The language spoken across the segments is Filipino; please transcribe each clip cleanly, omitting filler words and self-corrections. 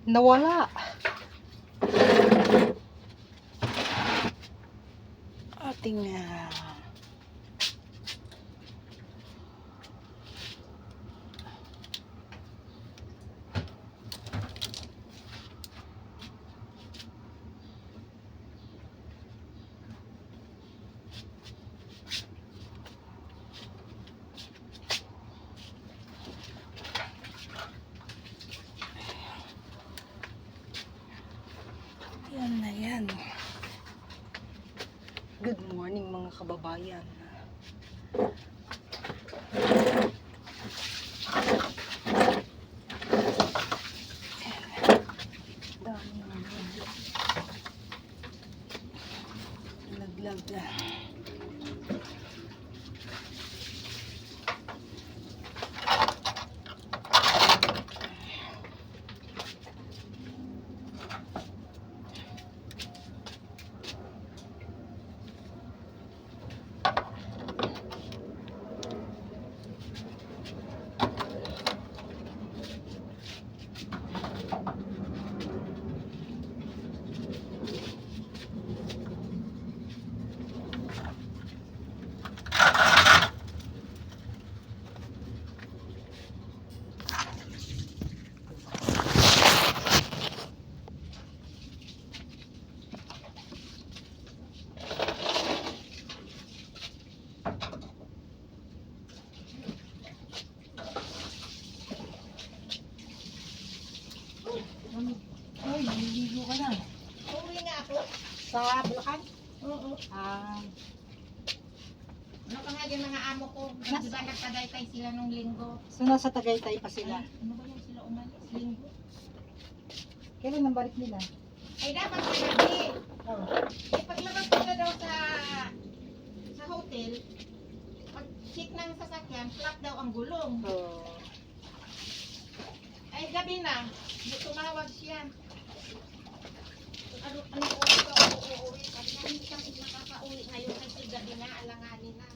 Nawala. Ating yan na yan. Good morning mga kababayan. Laglag. Ay, naliligo ka na. Uwi nga ako. Sa Bulacan? Oo. Ano pa nga yung mga amo ko? Diba nagtagaytay sila nung linggo? So, nasa Tagaytay pa sila. Ay, ano ba yung sila umalis? Linggo? Kailan ang balik nila? Ay, dapat kagabi. Oh. Eh, paglabas ko na daw sa hotel, pag check ng sasakyan, flat daw ang gulong. Oh. Ay, gabi na. Tumawag siya. Ano oras ka uuwi? Sabi niya, hindi kami nakaka-uwi ngayon kasi gabi na, alanganin na.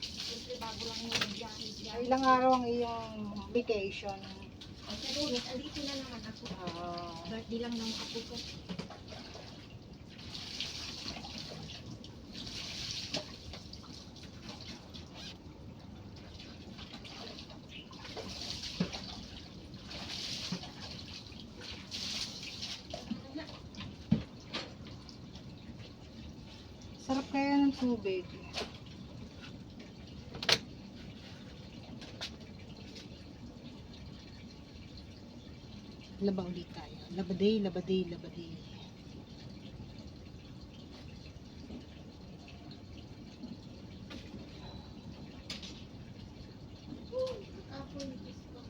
Siyempre, bago lang yung biyahe siya. Ilang araw ang iyong vacation? Ay, sa Lunes, andito na naman ako. Birthday lang ng apo ko. Sarap kaya ng tubig. Laba ulit tayo. Labaday, labaday, labaday. Apo yung disco.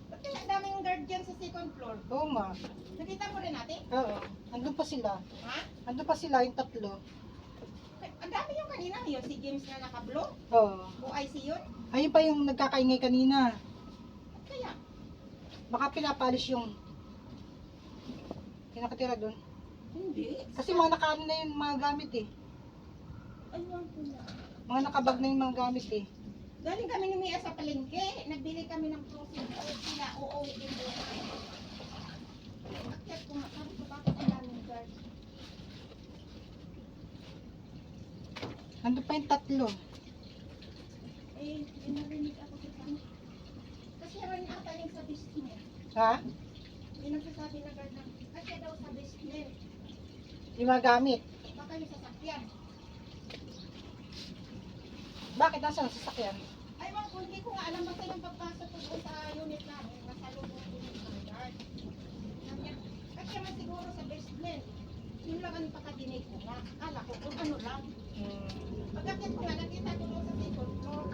Ba't kaya ang daming guard dyan sa second floor? Oo nga. Nakita mo rin natin? Oo. Andun pa sila. Ha? Andun pa sila yung tatlo. Ay, ang dami yung kanina yun. Si James na naka-blue. Oo. OIC yun. Ayun pa yung nagkakaingay kanina. At kaya? Baka pinapalis yung nakatira doon. Hindi. Kasi mga nakaano na yung mga gamit eh. Ayun ko na. Mga nakabag na yung mga gamit eh. Galing kami ni Mia sa palengke. Nagbili kami ng frozen food. Sila uuwi din doon. Bakit kung sabi ko bakit ang daming guard? Andun pa yung tatlo. Eh, narinig ako sa kanya. Kasi rin ata yung sa business. Ha? May nagsasabi na guard na, kasi daw sa business. Yung mga gamit. Baka yung sasakyan. Bakit nasa ang sasakyan? Ay, wag, hindi ko nga alam basta yung pagpasok ko doon sa unit namin. Nasa loob ng unit ng guard. Pagkakit ko nga, nakita ko doon sa second floor.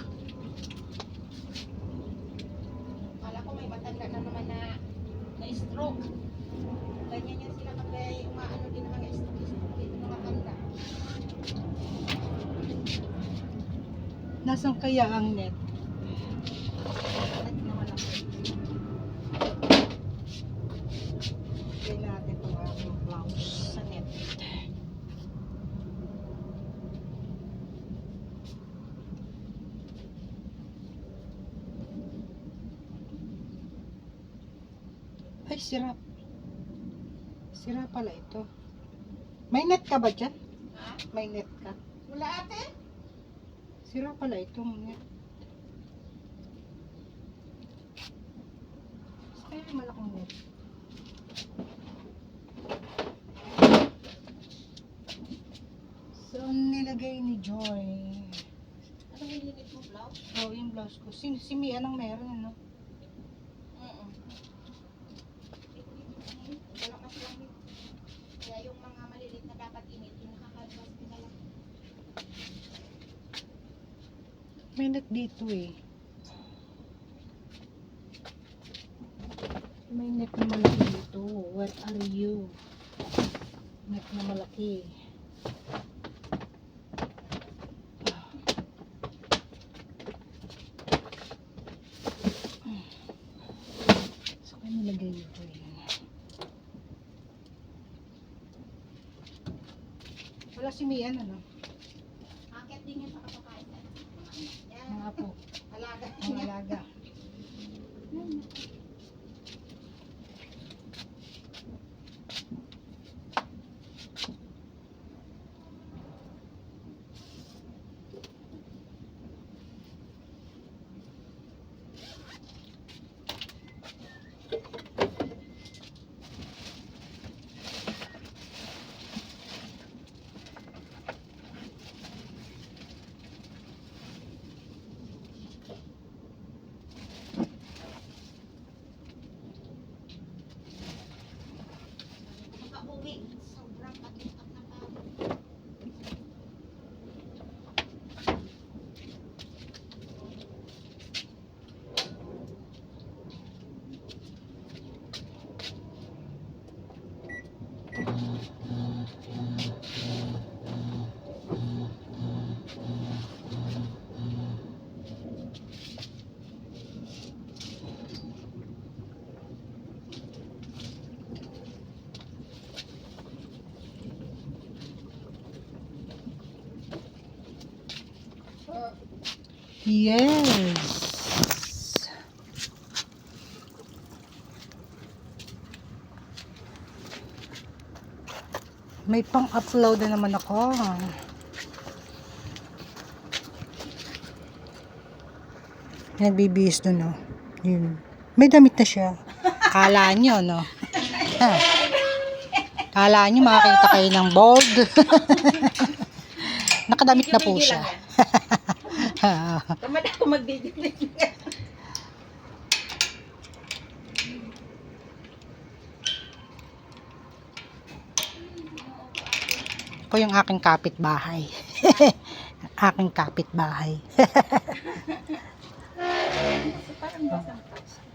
Kala ko may matanda na naman na stroke. Ganyan yan sila pag umaano din ng mga stroke dito ng matanda. Nasaan kaya ang net? At naman ako. Lagay natin itong aking blouse sa net. Ay, sira. Sira pala ito. May net ka ba dyan? Ha? May net ka? Wala ate? Sira pala itong net. Kaya malaking net. So, nilagay ni Joy. Ano yung linit mo blouse? Oh, yung blouse ko. Si Mia nang meron, ano? Wala kasi lang yun. Kaya yung mga malilit na dapat init, yung nakakalabas ko na lang. May net dito eh. May net na malaki dito. Where are you? Net na malaki. So, kaya nilagay dito yun. Wala si Mian, ano? Akit din yan sa kapakain. Yan, Mga po. alaga. Mga alaga. Makauwi, sobrang patintak na pagod. Yes! May pang-upload na naman ako. Nagbibihis dun, oh. Yun. May damit na siya. Kala nyo, no? Ha? Kala nyo makakita kayo ng bold. Nakadamit na po siya. Tamad ako mag-video. Ako yung aking kapitbahay. Aking kapitbahay. Parang basang.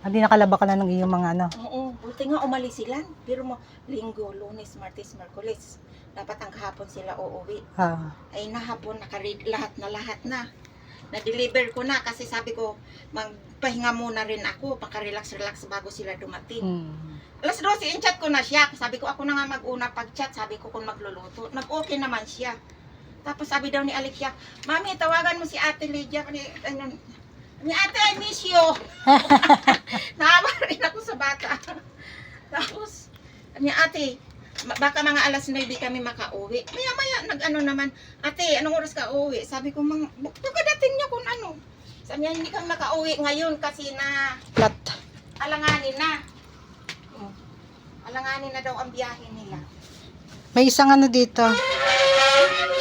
Hindi nakalaba ka na ng iyong mga ano. Oo, buti nga umalis sila. Pero mo, Linggo, Lunes, Martes, Merkulis. Dapat ang kahapon sila uuwi. Ah, Ay nahapon, nakaread lahat na. Na-deliver ko na kasi sabi ko, magpahinga muna rin ako, paka-relax bago sila dumating. Alas 12, in-chat ko na siya. Sabi ko, ako na nga mag-una pag-chat. Sabi ko kung magluluto. Nag-okay naman siya. Tapos sabi daw ni Alexia, Mami, tawagan mo si Ate Lydia. Ni Ate, I miss you. Naawa rin ako sa bata. Tapos, ni Ate, baka mga alas 9 kami makauwi. Maya-maya, nag-ano naman, Ate, anong oras ka uwi? Sabi ko, pagkadating niya kung ano. Sabi niya, hindi kang makauwi ngayon kasi na flat. alanganin na. Alanganin na daw ang biyahe nila. May isang ano dito.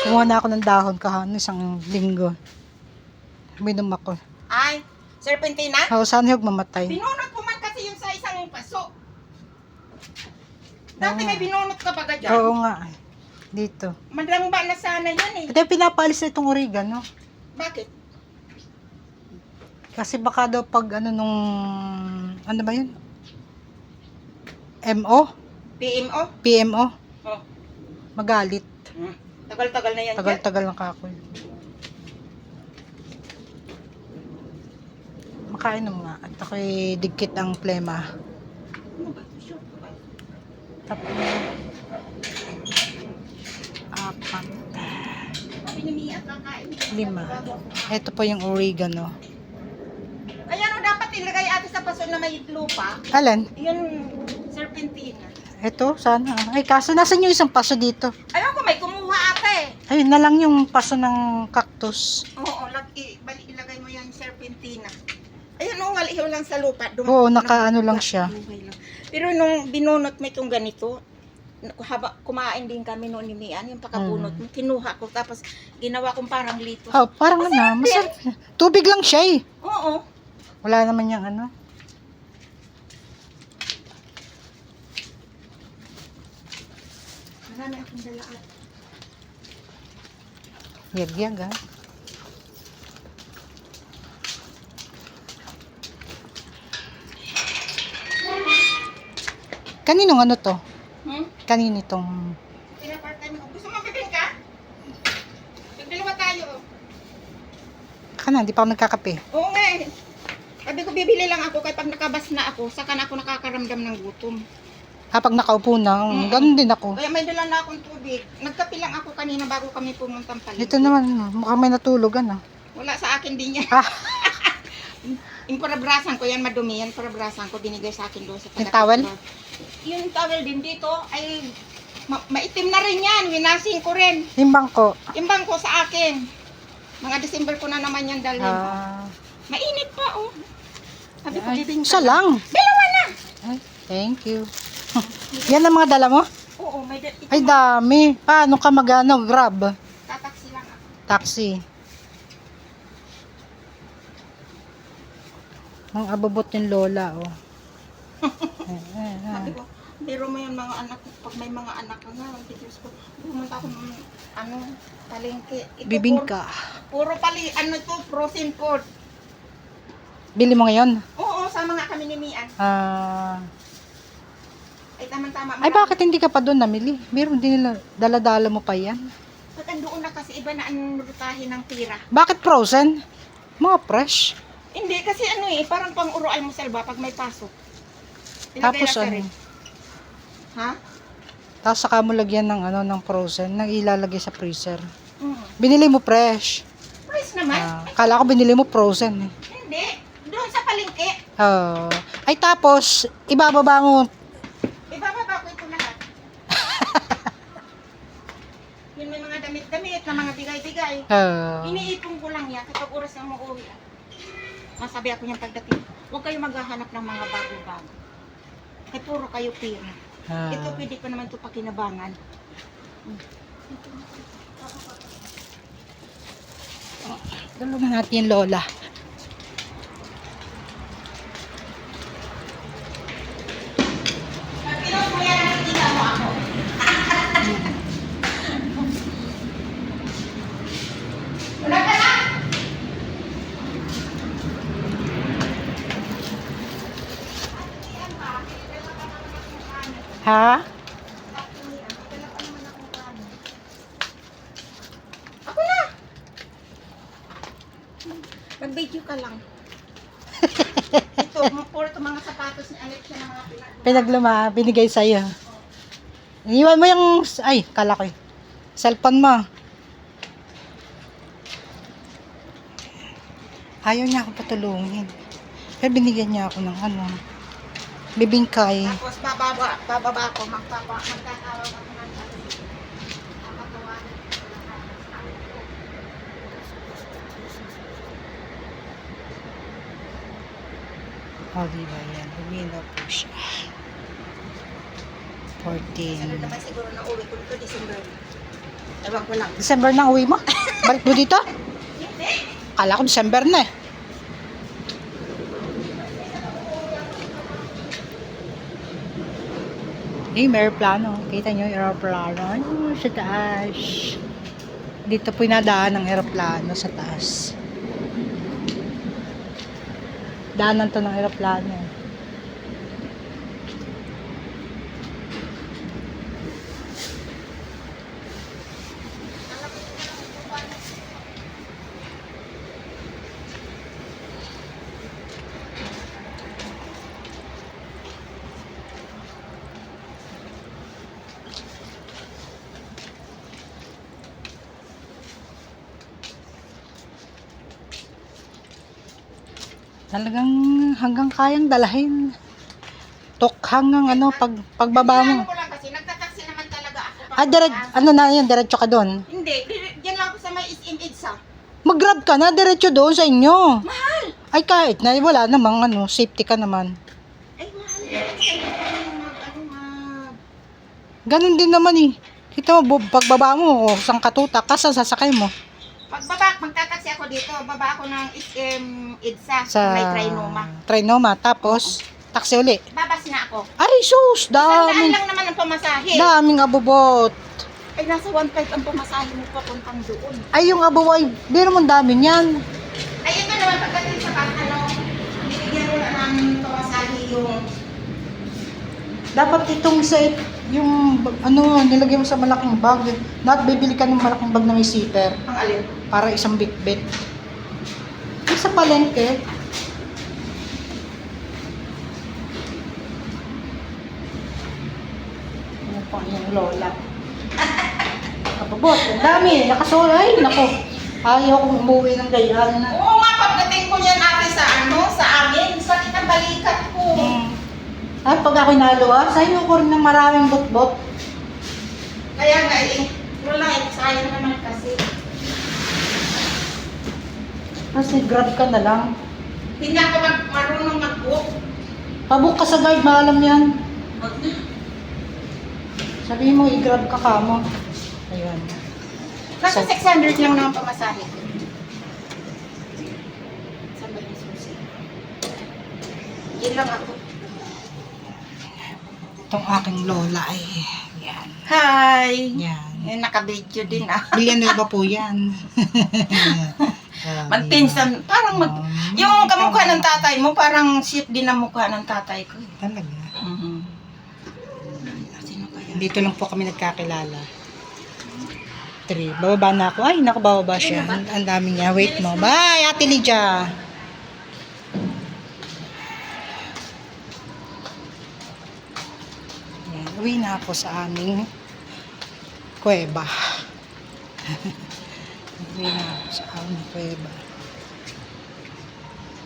Kumuha na ako ng dahon kahapon, isang linggo. Minom ako. Ay, serpentina? Oh, sana huwag mamatay. Binunot ko man kasi yung sa isang paso. Dati may binunot ka pa dyan. Oo nga. Dito. Madamba na sana yun eh. Ito yung pinapalis na itong oregano. Bakit? Kasi baka daw pag ano nung, ano ba yun? MO? PMO? PMO? Oh. Magalit. Tagal-tagal na yan. Tagal-tagal ng kakoy. Makain mo nga. At ako'y digkit ang plema. Ano ba? Sure ba? Tapos, apat, Sabi ni Mia, kakain. 5. Ito po yung oregano. Ayan o, dapat ilagay ate sa paso na may lupa. Alin? Yung serpentina. Ito, sana. Ay, kaso nasan yung isang paso dito? Ayun ko, may kumuha ate. Ayun na lang yung paso ng cactus. Oo, ilagay mo yan serpentina. Ayun o, ngalihaw lang sa lupa. Oo, nakaano lang siya. Pero nung binunot mo itong ganito, kumain din kami noon ni Mian, yung pakabunot mo, kinuha ko, tapos ginawa kong parang lito. Oh, parang ano, masarap. Tubig lang siya eh. Oo. Wala naman yung ano. Marami akong dalaan. Yag-yag ah. Kaninong ano to? Kanino itong... Pinapartay mo. Gusto mo bibingka? Dalawa tayo. Kana, di pa ako nagkakape. Oo nga eh. Sabi ko bibili lang ako kaya pag nakabas na ako, saka na ako nakakaramdam ng gutom. Kapag nakaupo na, ganun din ako. Kaya may dala na akong tubig. Nagkape lang ako kanina bago kami pumuntang paligid. Ito naman, mukhang may natulog ano. Wala sa akin din yan. Ah, Yung parabrasan ko yan, madumi yan. Parabrasan ko, binigay sa akin doon sa Yung towel? Yung towel din dito ay maitim na rin yan. Winasing ko rin. timbang ko. Imbang ko sa akin. Mga December ko na naman yan dalhin. Mainit pa oh. Sabi ko, bibing Isa lang. Dalawa na! Ay, thank you. Yan ang mga dala mo? Oo, may Ay, dami. Paano ka mag-ano, grab? tataksi lang ako. Taxi. Ang ababot yung lola, oh. Sabi ko, biro mo yung mga anak, pag may mga anak ka nga, Diyos ko, pumunta ako ng, palengke. Ito, Bibingka. Puro ito, frozen food. Bili mo ngayon? Oo, sama nga kami ni Mian. Ay, tama-tama. Ay, bakit hindi ka pa doon namili? Meron din nila, dala-dala mo pa yan. Pag andoon na kasi iba na ang rutahe ng tira. Bakit frozen? Mga fresh. Hindi, kasi parang pang uro almusal ba pag may pasok. Tapos Ilagay na sa ano? ref. Ha? Tapos saka mo lagyan ng ano ng frozen, nang ilalagay sa freezer. Binili Binili mo fresh. Price naman. Kala ko binili mo frozen eh. Hindi. Doon sa palengke. Oh. Ay tapos, ibababa mo. Ibababa ko ito lahat. Yun may mga damit-damit na mga bigay-bigay. Iniipon ko lang yan kapag oras na umuwi. Masabi ako niyang pagdating, huwag kayo maghahanap ng mga bago-bago. Ay puro kayo pira. Ito pwede ko naman ito pakinabangan. Tulungan natin yung lola. Ha? Ako na! Mag-video ka lang. Ito, puro ito mga sapatos ni Alexia na mga Pinagluma, binigay sa'yo. Iniwan mo yung, ay, kala ko eh. Cellphone mo. Ayaw niya ako patulungin. Pero binigyan niya ako ng ano, bibingkay. Tapos bababa ako, magtatawag ako ng papatawanan ko lahat. O, diba yan? Luminaw po siya. Ano 14. naman siguro na uwi ko nito, December. Ewan ko lang. December na uwi mo? Balik mo dito? Hindi. Kala ko December na eh. may aeroplano. Kita nyo yung aeroplano. Sa taas. Dito po inadaan ng aeroplano sa taas. Daanan to ng aeroplano. Talagang hanggang kayang dalahin. Tok hanggang ano, pagbaba mo. Ano ko lang kasi, nagtataksi naman talaga ako. Ano na yun, diretso ka doon. Hindi, diyan lang ako sa may SM EDSA. Mag-grab ka na, diretso doon sa inyo. Mahal! Ay kahit na, wala namang ano, safety ka naman. Ay, mahal yan. Ganun din naman eh. Kita mo, pagbaba mo, saan katutak, kasan sasakay mo? Pagbaba, magtataksi ako dito. Baba ako ng SM EDSA Sa may Trinoma. Trinoma, tapos, taksi uli. Babas na ako. Ay, sus, Sandaan daming, lang naman ang pamasahe. daming abubot. Ay, nasa 1.5 ang pamasahe mo papuntang doon. Ay, yung abuboy, di naman dami niyan. Ay, ito naman pagdating sa binibigyan mo na ng pamasahe yung Dapat itong set, yung ano, nilagay mo sa malaking bag. Not bibili ka ng malaking bag na may zipper ang alin. para isang bitbit. Yung sa palengke, ano pa yung lola. Kapabot, ang dami, nakasol. Ay, nako. Ayaw kong umuwi ng gayaan na. Oo nga, pagdating ko yan ate sa sa amin, sakit ang balikat ko. At pag ako'y naluwa, sa'yo ko rin ng maraming bot-bot. Kaya nga wala sayang naman kasi. Tapos grab ka na lang. Hindi na ako marunong mag-book. Pabook ka sa guide, maalam yan. Wag na. Sabihin mo, i-grab ka kamo. Ayun. Nasa 600 lang naman pamasahe. Saan ba yung susi? Yan lang ako. Itong aking lola ay, yan. Hi! Yan. Naka-video din Villanueva po yan. Magpinsan, parang yung kamukha ng tatay mo, parang shape din ang mukha ng tatay ko. Talaga. Sino kaya? Dito lang po kami nagkakilala. 3. Bababa na ako. Ay, nakabababa siya. Ang dami niya. Wait mo. Bye, Ate Lydia. Yan. Uwi na ako sa aming kuweba. Uwi na ako sa aming kuweba.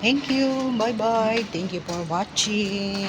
Thank you. Bye-bye. Thank you for watching.